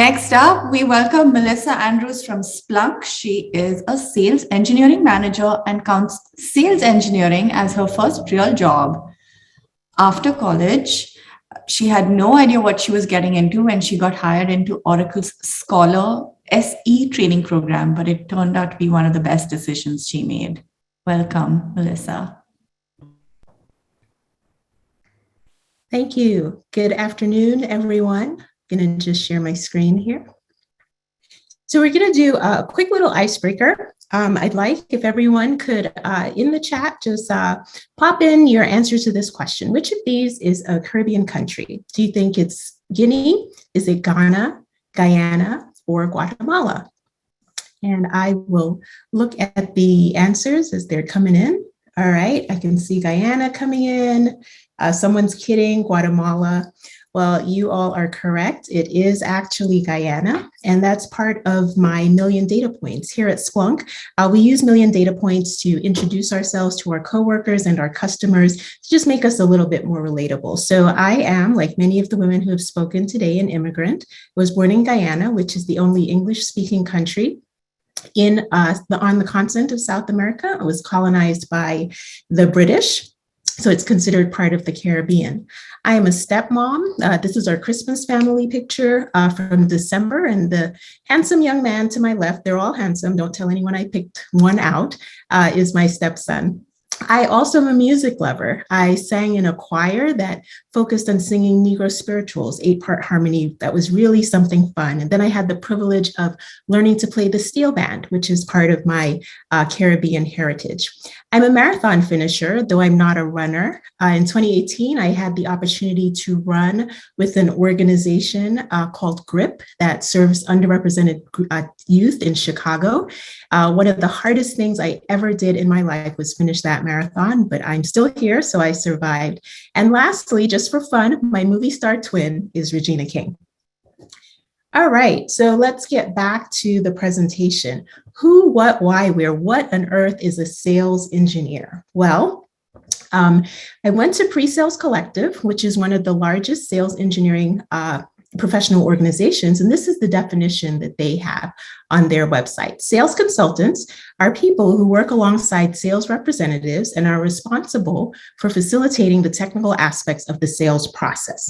Next up, we welcome Melissa Andrews from Splunk. She is a sales engineering manager and counts sales engineering as her first real job. After college, she had no idea what she was getting into when she got hired into Oracle's Scholar SE training program, but it turned out to be one of the best decisions she made. Welcome, Melissa. Thank you. Good afternoon, everyone. I'm going to just share my screen here. So we're going to do a quick little icebreaker. I'd like if everyone could, in the chat, just pop in your answer to this question. Which of these is a Caribbean country? Do you think it's Guinea? Is it Ghana, Guyana, or Guatemala? And I will look at the answers as they're coming in. All right, I can see Guyana coming in. Someone's kidding, Guatemala. Well, you all are correct. It is actually Guyana, and that's part of my million data points. Here at Splunk, we use million data points to introduce ourselves to our coworkers and our customers to just make us a little bit more relatable. So I am, like many of the women who have spoken today, an immigrant. I was born in Guyana, which is the only English-speaking country on the continent of South America. It was colonized by the British, so it's considered part of the Caribbean. I am a stepmom. This is our Christmas family picture from December, and the handsome young man to my left, they're all handsome, don't tell anyone I picked one out, is my stepson. I also am a music lover. I sang in a choir that focused on singing Negro spirituals, 8-part harmony. That was really something fun. And then I had the privilege of learning to play the steel band, which is part of my Caribbean heritage. I'm a marathon finisher, though I'm not a runner. In 2018, I had the opportunity to run with an organization called GRIP that serves underrepresented youth in Chicago. One of the hardest things I ever did in my life was finish that marathon, but I'm still here, so I survived. And lastly, just for fun, my movie star twin is Regina King. All right, so let's get back to the presentation. Who, what, why, where, what on earth is a sales engineer? Well, I went to Presales Collective, which is one of the largest sales engineering professional organizations, and this is the definition that they have on their website. Sales consultants are people who work alongside sales representatives and are responsible for facilitating the technical aspects of the sales process.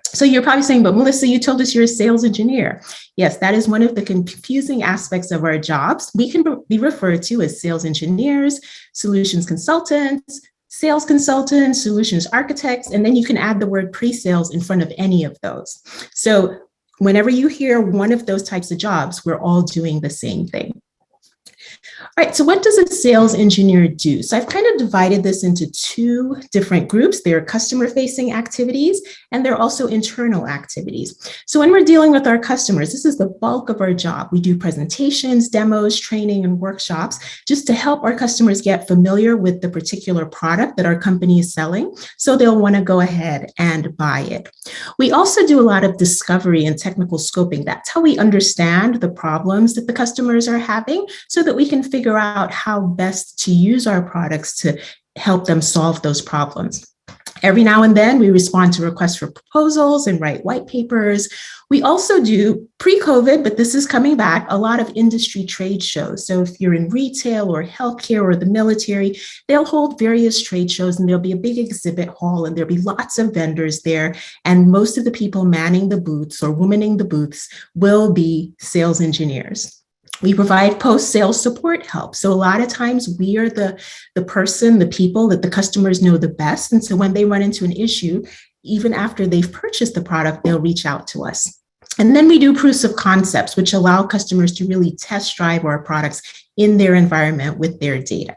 So you're probably saying, but Melissa, you told us you're a sales engineer. Yes, that is one of the confusing aspects of our jobs. We can be referred to as sales engineers, solutions consultants, sales consultants, solutions architects, and then you can add the word pre-sales in front of any of those. So whenever you hear one of those types of jobs, we're all doing the same thing. All right, so what does a sales engineer do? So I've kind of divided this into two different groups. There are customer-facing activities, and there are also internal activities. So when we're dealing with our customers, this is the bulk of our job. We do presentations, demos, training, and workshops just to help our customers get familiar with the particular product that our company is selling, so they'll want to go ahead and buy it. We also do a lot of discovery and technical scoping. That's how we understand the problems that the customers are having so that we can figure out how best to use our products to help them solve those problems. Every now and then we respond to requests for proposals and write white papers. We also do, pre-COVID, but this is coming back, a lot of industry trade shows. So if you're in retail or healthcare or the military, they'll hold various trade shows and there'll be a big exhibit hall and there'll be lots of vendors there. And most of the people manning the booths or womaning the booths will be sales engineers. We provide post-sales support help. So a lot of times we are the person, the people that the customers know the best. And so when they run into an issue, even after they've purchased the product, they'll reach out to us. And then we do proofs of concepts, which allow customers to really test drive our products in their environment with their data.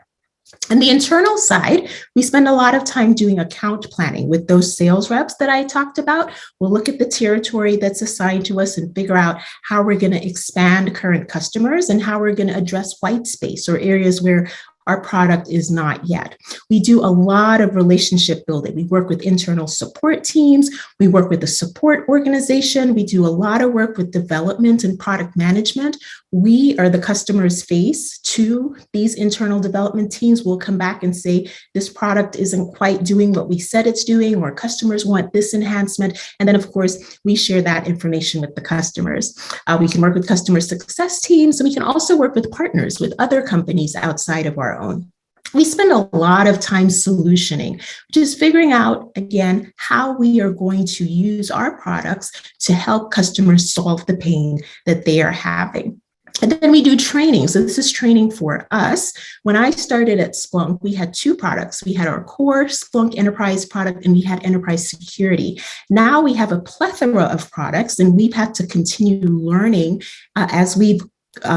On the internal side, we spend a lot of time doing account planning with those sales reps that I talked about. We'll look at the territory that's assigned to us and figure out how we're going to expand current customers and how we're going to address white space or areas where our product is not yet. We do a lot of relationship building. We work with internal support teams. We work with the support organization. We do a lot of work with development and product management. We are the customer's face to these internal development teams. We'll come back and say, this product isn't quite doing what we said it's doing, or customers want this enhancement. And then, of course, we share that information with the customers. We can work with customer success teams, and we can also work with partners, with other companies outside of our own. We spend a lot of time solutioning, which is figuring out, again, how we are going to use our products to help customers solve the pain that they are having. And then we do training. So this is training for us. When I started at Splunk, we had two products. We had our core Splunk Enterprise product, and we had Enterprise Security. Now we have a plethora of products, and we've had to continue learning as we've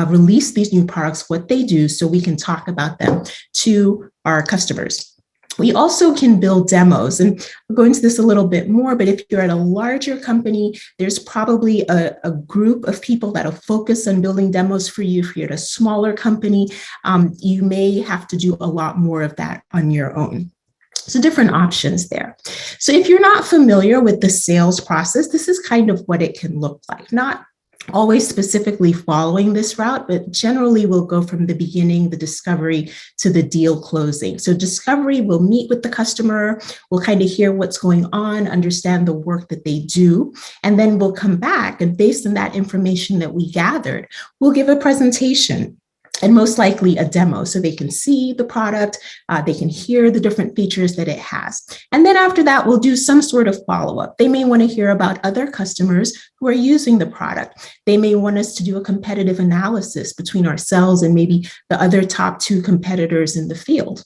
released these new products, what they do, so we can talk about them to our customers. We also can build demos, and we'll go into this a little bit more, but if you're at a larger company, there's probably a group of people that'll focus on building demos for you. If you're at a smaller company, you may have to do a lot more of that on your own. So different options there. So if you're not familiar with the sales process, this is kind of what it can look like. Not always specifically following this route, but generally we'll go from the beginning, the discovery, to the deal closing. So discovery, we'll meet with the customer, we'll kind of hear what's going on, understand the work that they do, and then we'll come back, and based on that information that we gathered, we'll give a presentation, and most likely a demo, so they can see the product, they can hear the different features that it has. And then after that, we'll do some sort of follow-up. They may want to hear about other customers who are using the product. They may want us to do a competitive analysis between ourselves and maybe the other top two competitors in the field.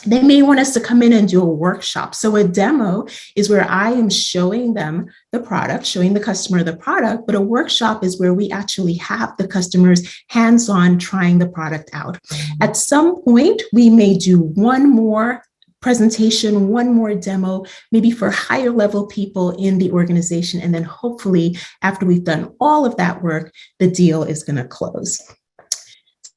They may want us to come in and do a workshop. So a demo is where I am showing them the product, showing the customer the product, but a workshop is where we actually have the customers hands-on trying the product out. At some point, we may do one more presentation, one more demo, maybe for higher level people in the organization. And then hopefully, after we've done all of that work, the deal is going to close.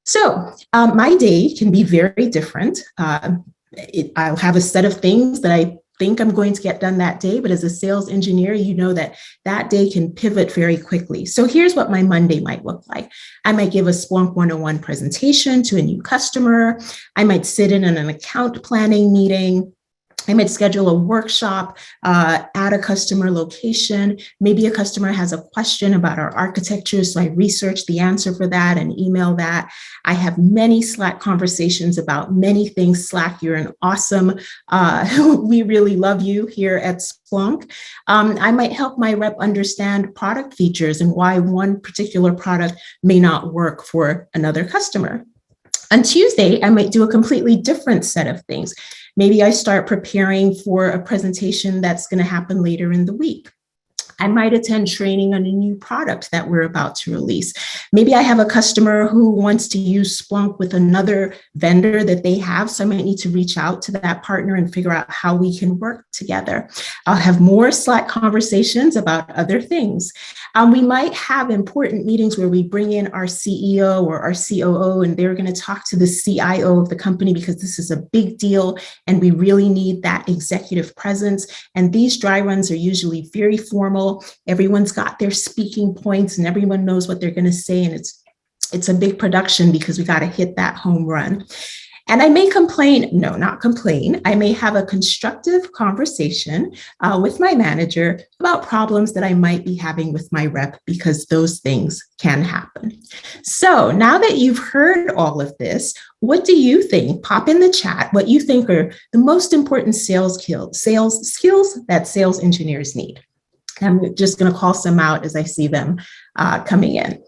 So my day can be very different. I'll have a set of things that I think I'm going to get done that day, but as a sales engineer, you know that that day can pivot very quickly. So here's what my Monday might look like. I might give a Splunk 101 presentation to a new customer. I might sit in an account planning meeting. I might schedule a workshop at a customer location. Maybe a customer has a question about our architecture, so I research the answer for that and email that. I have many Slack conversations about many things. Slack, you're an awesome, we really love you here at Splunk. I might help my rep understand product features and why one particular product may not work for another customer. On Tuesday, I might do a completely different set of things. Maybe I start preparing for a presentation that's going to happen later in the week. I might attend training on a new product that we're about to release. Maybe I have a customer who wants to use Splunk with another vendor that they have, so I might need to reach out to that partner and figure out how we can work together. I'll have more Slack conversations about other things. We might have important meetings where we bring in our CEO or our COO, and they're going to talk to the CIO of the company because this is a big deal and we really need that executive presence. And these dry runs are usually very formal. Everyone's got their speaking points and everyone knows what they're going to say. And it's a big production because we got to hit that home run. And I may not complain. I may have a constructive conversation with my manager about problems that I might be having with my rep, because those things can happen. So now that you've heard all of this, what do you think? Pop in the chat what you think are the most important sales skills that sales engineers need. I'm just going to call some out as I see them coming in.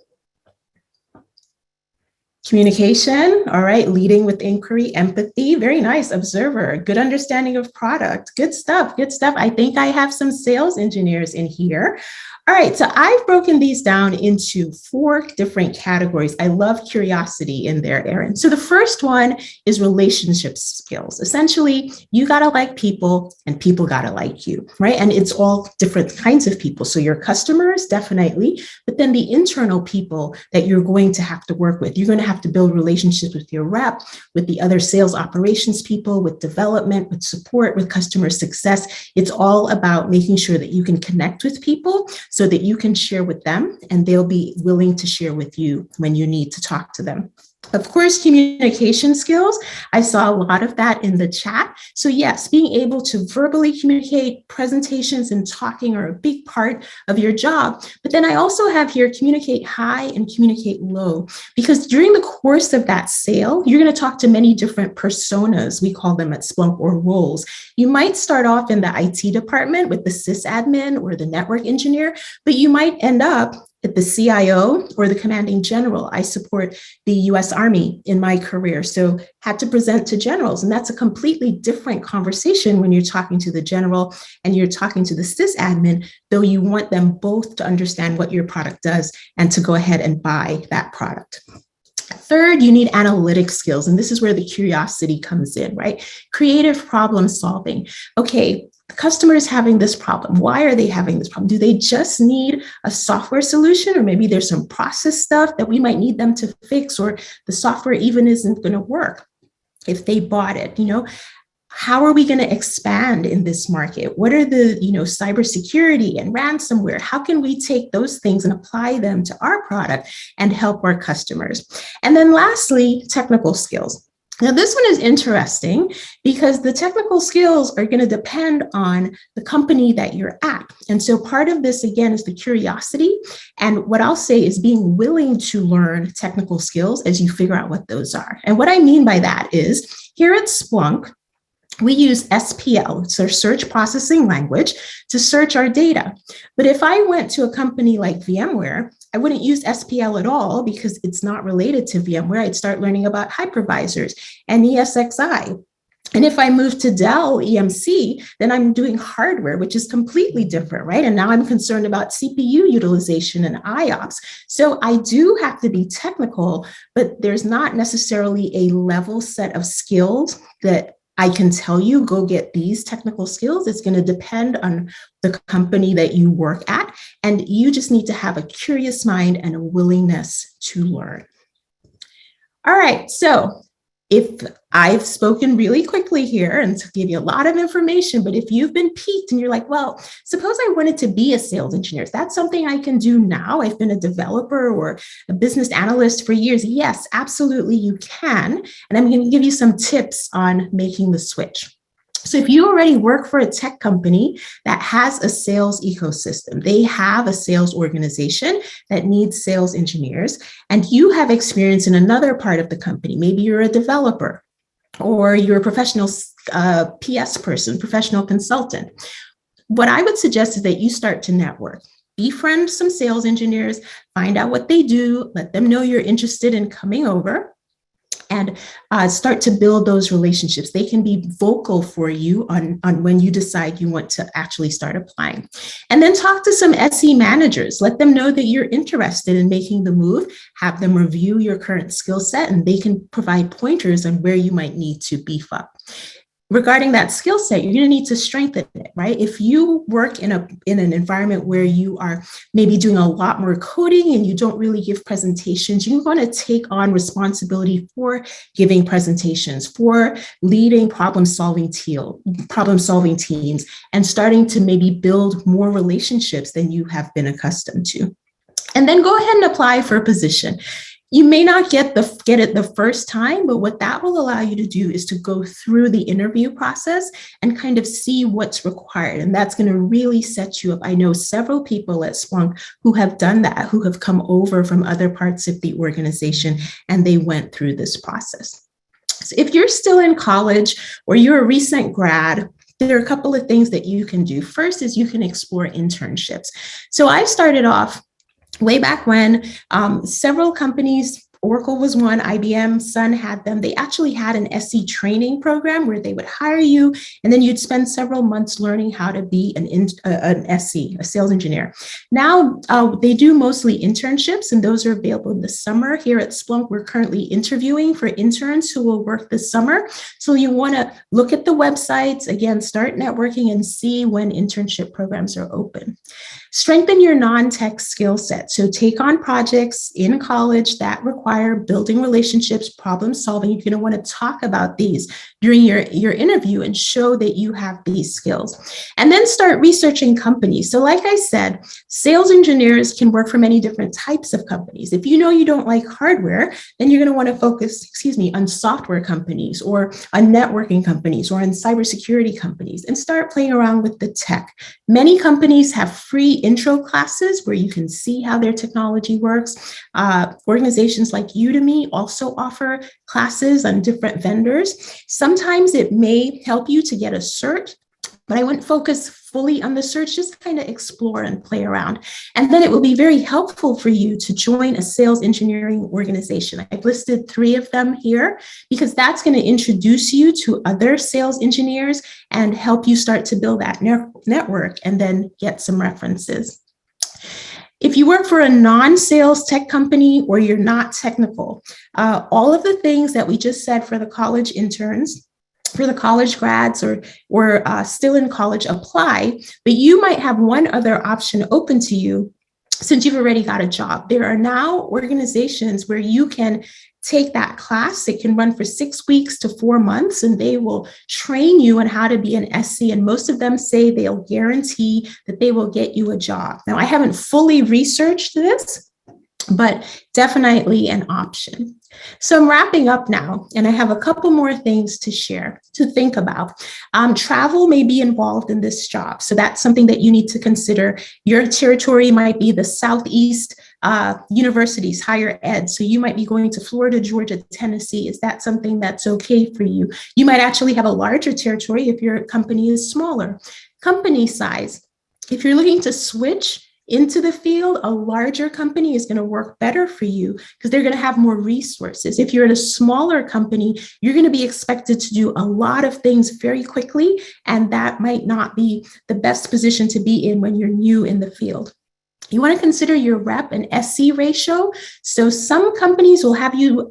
Communication, all right, leading with inquiry, empathy, very nice, observer, good understanding of product, good stuff, good stuff. I think I have some sales engineers in here. All right, so I've broken these down into 4 different categories. I love curiosity in there, Erin. So the first one is relationship skills. Essentially, you gotta like people and people gotta like you, right? And it's all different kinds of people. So your customers, definitely, but then the internal people that you're going to have to work with. You're gonna have to build relationships with your rep, with the other sales operations people, with development, with support, with customer success. It's all about making sure that you can connect with people so that you can share with them and they'll be willing to share with you when you need to talk to them. Of course, communication skills. I saw a lot of that in the chat. So yes, being able to verbally communicate, presentations and talking are a big part of your job. But then I also have here communicate high and communicate low, because during the course of that sale, you're going to talk to many different personas. We call them at Splunk, or roles. You might start off in the IT department with the sysadmin or the network engineer, but you might end up at the CIO or the commanding general. I support the US Army in my career, so had to present to generals. And that's a completely different conversation when you're talking to the general and you're talking to the sysadmin, though you want them both to understand what your product does and to go ahead and buy that product. Third, you need analytic skills. And this is where the curiosity comes in, right? Creative problem solving. Okay, the customer is having this problem. Why are they having this problem? Do they just need a software solution? Or maybe there's some process stuff that we might need them to fix, or the software even isn't going to work if they bought it, How are we going to expand in this market? What are the, cybersecurity and ransomware? How can we take those things and apply them to our product and help our customers? And then lastly, technical skills. Now, this one is interesting because the technical skills are going to depend on the company that you're at. And so part of this, again, is the curiosity. And what I'll say is being willing to learn technical skills as you figure out what those are. And what I mean by that is here at Splunk, we use SPL, it's our search processing language, to search our data. But if I went to a company like VMware, I wouldn't use SPL at all because it's not related to VMware. I'd start learning about hypervisors and ESXi. And if I move to Dell EMC, then I'm doing hardware, which is completely different, right? And now I'm concerned about CPU utilization and IOPS. So I do have to be technical, but there's not necessarily a level set of skills that I can tell you, go get these technical skills. It's going to depend on the company that you work at. And you just need to have a curious mind and a willingness to learn. All right. So if I've spoken really quickly here and to give you a lot of information, but if you've been piqued and you're like, well, suppose I wanted to be a sales engineer, is that something I can do now? I've been a developer or a business analyst for years. Yes, absolutely you can. And I'm going to give you some tips on making the switch. So if you already work for a tech company that has a sales ecosystem, they have a sales organization that needs sales engineers, and you have experience in another part of the company, maybe you're a developer or you're a professional PS person, professional consultant, what I would suggest is that you start to network. Befriend some sales engineers, find out what they do, let them know you're interested in coming over, and start to build those relationships. They can be vocal for you on when you decide you want to actually start applying. And then talk to some SE managers. Let them know that you're interested in making the move. Have them review your current skill set, and they can provide pointers on where you might need to beef up. Regarding that skill set, you're going to need to strengthen it, right? If you work in an environment where you are maybe doing a lot more coding and you don't really give presentations, you're going to take on responsibility for giving presentations, for leading problem-solving teams, and starting to maybe build more relationships than you have been accustomed to. And then go ahead and apply for a position. You may not get it the first time, but what that will allow you to do is to go through the interview process and kind of see what's required. And that's going to really set you up. I know several people at Splunk who have done that, who have come over from other parts of the organization, and they went through this process. So if you're still in college or you're a recent grad, there are a couple of things that you can do. First is you can explore internships. So I started off way back when several companies Oracle was one, IBM, Sun had them. They actually had an SE training program where they would hire you, and then you'd spend several months learning how to be an SE, a sales engineer. Now, they do mostly internships, and those are available in the summer. Here at Splunk, we're currently interviewing for interns who will work this summer. So you want to look at the websites, again, start networking and see when internship programs are open. Strengthen your non-tech skill set. So take on projects in college that require building relationships, problem solving. You're going to want to talk about these during your interview and show that you have these skills. And then start researching companies. So like I said, sales engineers can work for many different types of companies. If you know you don't like hardware, then you're going to want to focus, on software companies or on networking companies or on cybersecurity companies, and start playing around with the tech. Many companies have free intro classes where you can see how their technology works. Organizations like Udemy also offer classes on different vendors. Sometimes it may help you to get a cert, but I wouldn't focus fully on the search, just kind of explore and play around. And then it will be very helpful for you to join a sales engineering organization. I've listed 3 of them here because that's going to introduce you to other sales engineers and help you start to build that network and then get some references. If you work for a non-sales tech company or you're not technical, all of the things that we just said for the college interns, for the college grads or still in college apply, but you might have one other option open to you since you've already got a job. There are now organizations where you can take that class. It can run for 6 weeks to 4 months, and they will train you on how to be an SC. And most of them say they'll guarantee that they will get you a job. Now, I haven't fully researched this, but definitely an option. So I'm wrapping up now, and I have a couple more things to share, to think about. Travel may be involved in this job, so that's something that you need to consider. Your territory might be the Southeast universities, higher ed, so you might be going to Florida, Georgia, Tennessee. Is that something that's okay for you? You might actually have a larger territory if your company is smaller. Company size, if you're looking to switch into the field, a larger company is going to work better for you because they're going to have more resources. If you're at a smaller company, you're going to be expected to do a lot of things very quickly, and that might not be the best position to be in when you're new in the field. You want to consider your rep and SC ratio. So some companies will have you,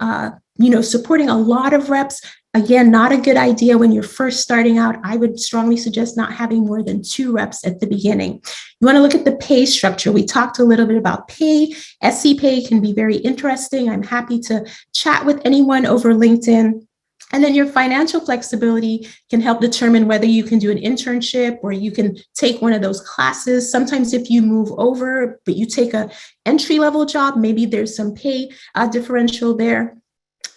supporting a lot of reps. Again, not a good idea when you're first starting out. I would strongly suggest not having more than 2 reps at the beginning. You want to look at the pay structure. We talked a little bit about pay. SC pay can be very interesting. I'm happy to chat with anyone over LinkedIn. And then your financial flexibility can help determine whether you can do an internship or you can take one of those classes. Sometimes if you move over, but you take an entry-level job, maybe there's some pay differential there.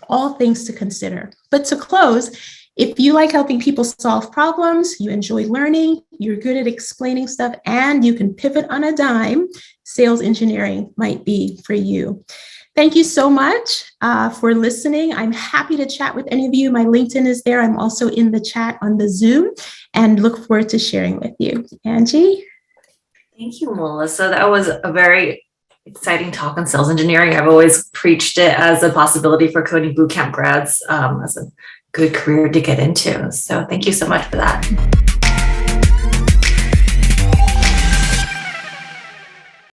All things to consider. But to close, if you like helping people solve problems, you enjoy learning, you're good at explaining stuff, and you can pivot on a dime, sales engineering might be for you. Thank you so much for listening. I'm happy to chat with any of you. My LinkedIn is there. I'm also in the chat on the Zoom and look forward to sharing with you. Angie? Thank you, Melissa. That was a very exciting talk on sales engineering. I've always preached it as a possibility for coding bootcamp grads as a good career to get into. So thank you so much for that.